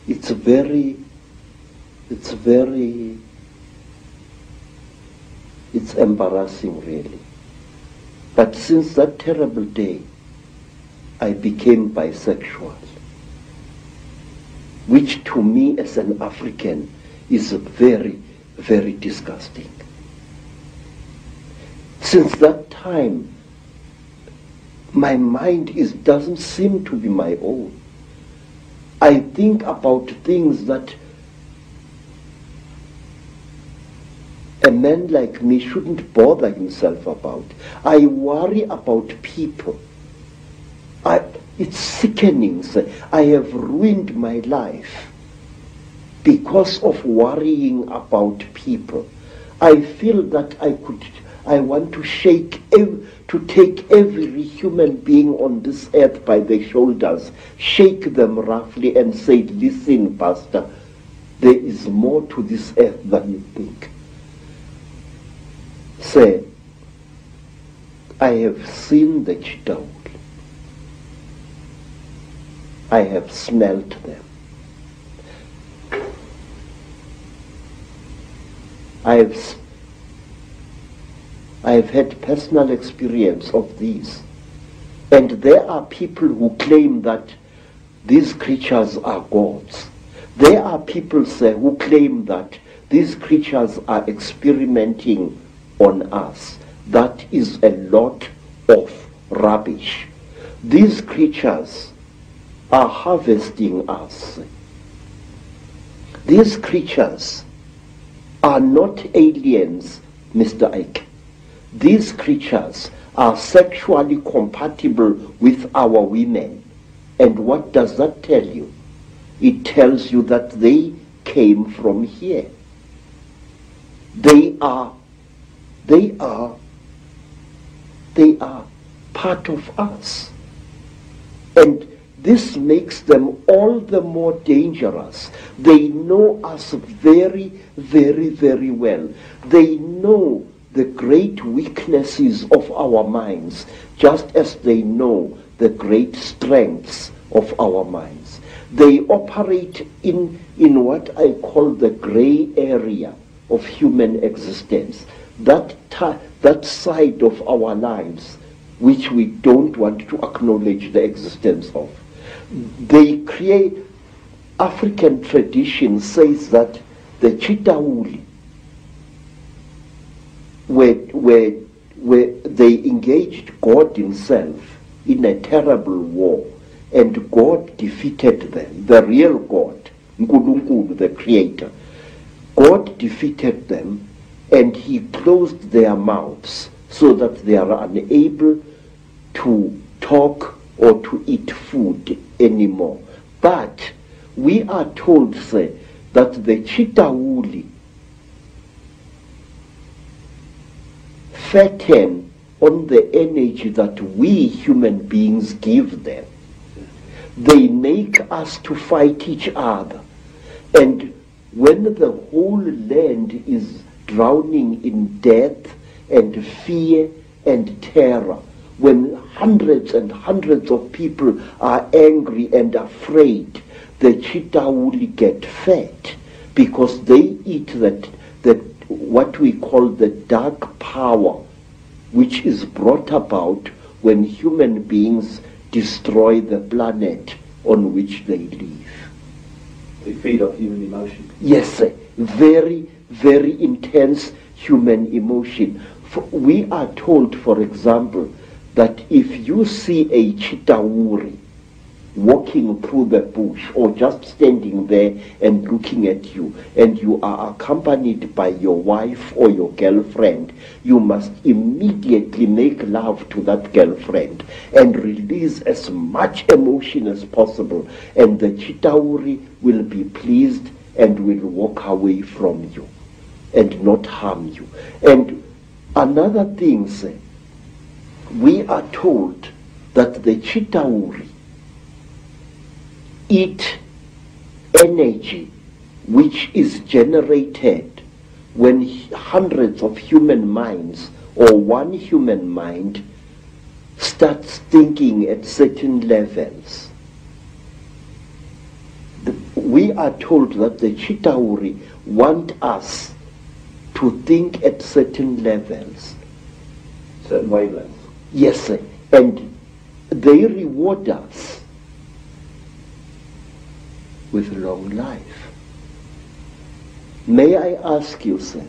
it's embarrassing, really. But since that terrible day, I became bisexual, which to me as an African is very, very disgusting. Since that time, my mind doesn't seem to be my own. I think about things that a man like me shouldn't bother himself about. I worry about people. It's sickening. I have ruined my life because of worrying about people. I feel that I want to take every human being on this earth by the shoulders, shake them roughly and say, listen, Pastor, there is more to this earth than you think. Say, I have seen the cheetah. I have smelt them. I have had personal experience of these. And there are people who claim that these creatures are gods. There are people who claim that these creatures are experimenting on us. That is a lot of rubbish. These creatures are harvesting us. These creatures are not aliens, Mr. Ike. These creatures are sexually compatible with our women. And what does that tell you? It tells you that they came from here. They are part of us. And this makes them all the more dangerous. They know us very, very, very well. They know the great weaknesses of our minds, just as they know the great strengths of our minds. They operate in what I call the gray area of human existence, that side of our lives which we don't want to acknowledge the existence of. They create, African tradition says that the Chitauli, where they engaged God himself in a terrible war, and God defeated them, the real God, Nkulunkulu, the creator. God defeated them, and he closed their mouths so that they are unable to talk or to eat food anymore. But we are told, say, that the Chitauli fatten on the energy that we human beings give them. They make us to fight each other. And when the whole land is drowning in death and fear and terror, when hundreds and hundreds of people are angry and afraid, the Chitauli get fat because they eat that what we call the dark power, which is brought about when human beings destroy the planet on which they live. They feed off human emotion. Yes, sir. Very, very intense human emotion. We are told, for example, that if you see a Chitauri walking through the bush or just standing there and looking at you, and you are accompanied by your wife or your girlfriend, you must immediately make love to that girlfriend and release as much emotion as possible, and the Chitauri will be pleased and will walk away from you and not harm you. And another thing, sir, we are told that the Chitauri eat energy which is generated when hundreds of human minds or one human mind starts thinking at certain levels. We we are told that the Chitauri want us to think at certain levels. Certain wavelengths. Yes, sir. And they reward us with long life. May I ask you, sir,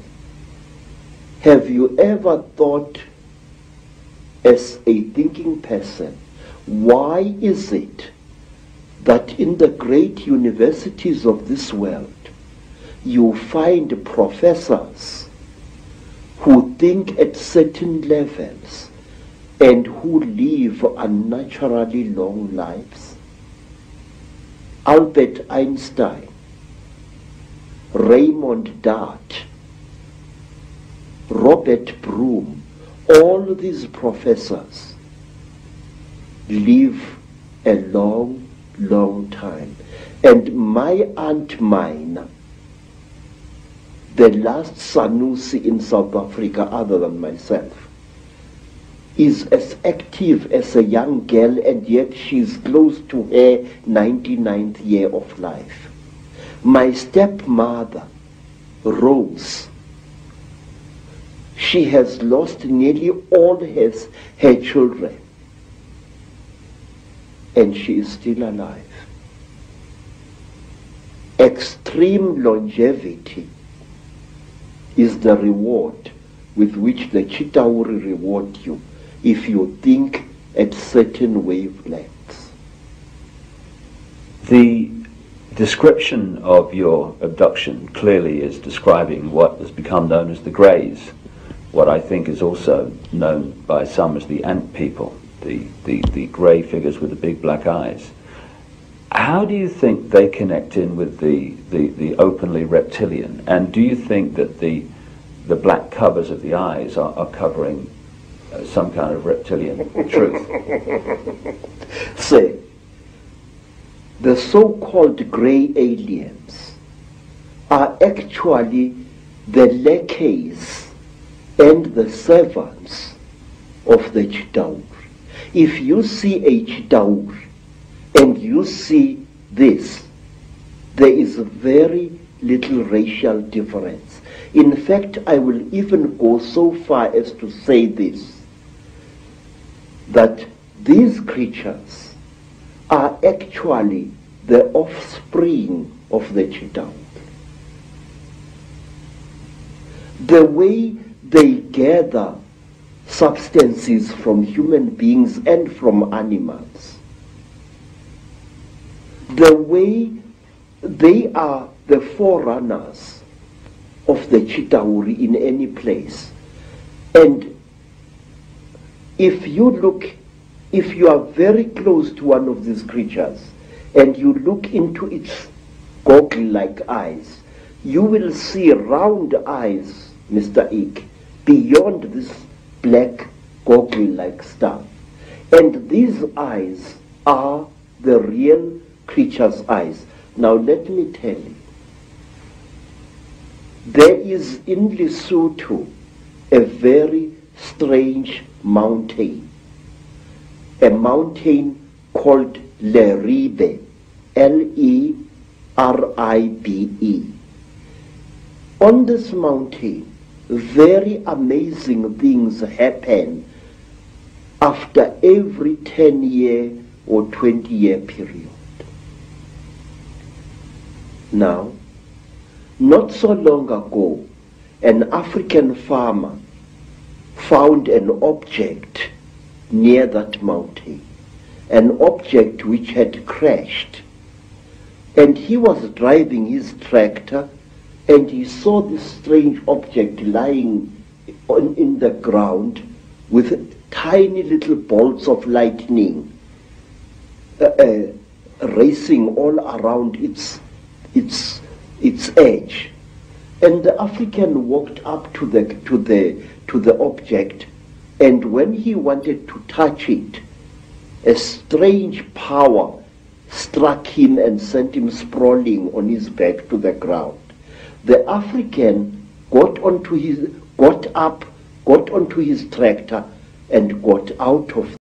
have you ever thought as a thinking person, why is it that in the great universities of this world you find professors who think at certain levels and who live unnaturally long lives? Albert Einstein, Raymond Dart, Robert Broom, all these professors live a long, long time. And my Aunt Mine, the last Sanusi in South Africa other than myself, is as active as a young girl, and yet she's close to her 99th year of life. My stepmother, Rose, she has lost nearly all her children, and she is still alive. Extreme longevity is the reward with which the Chitauri reward you if you think at certain wavelengths. The description of your abduction clearly is describing what has become known as the Greys, what I think is also known by some as the ant people, the grey figures with the big black eyes. How do you think they connect in with the openly reptilian? And do you think that the black covers of the eyes are covering some kind of reptilian truth? Say, the so-called grey aliens are actually the lackeys and the servants of the Chitauri. If you see a Chitauri and you see this, there is very little racial difference. In fact, I will even go so far as to say this, that these creatures are actually the offspring of the Chitauri. The way they gather substances from human beings and from animals, the way they are the forerunners of the Chitauri in any place. And if you are very close to one of these creatures and you look into its goggle-like eyes, you will see round eyes, Mr. Ike, beyond this black goggle-like stuff. And these eyes are the real creature's eyes. Now let me tell you, there is in Lesotho a very strange mountain, a mountain called Leribe, Leribe. On this mountain, very amazing things happen after every 10-year or 20-year period. Now, not so long ago, an African farmer found an object near that mountain, an object which had crashed. And he was driving his tractor and he saw this strange object lying in the ground with tiny little bolts of lightning racing all around its edge. And the African walked up to the object, and when he wanted to touch it, a strange power struck him and sent him sprawling on his back to the ground. The African got onto his tractor and got out of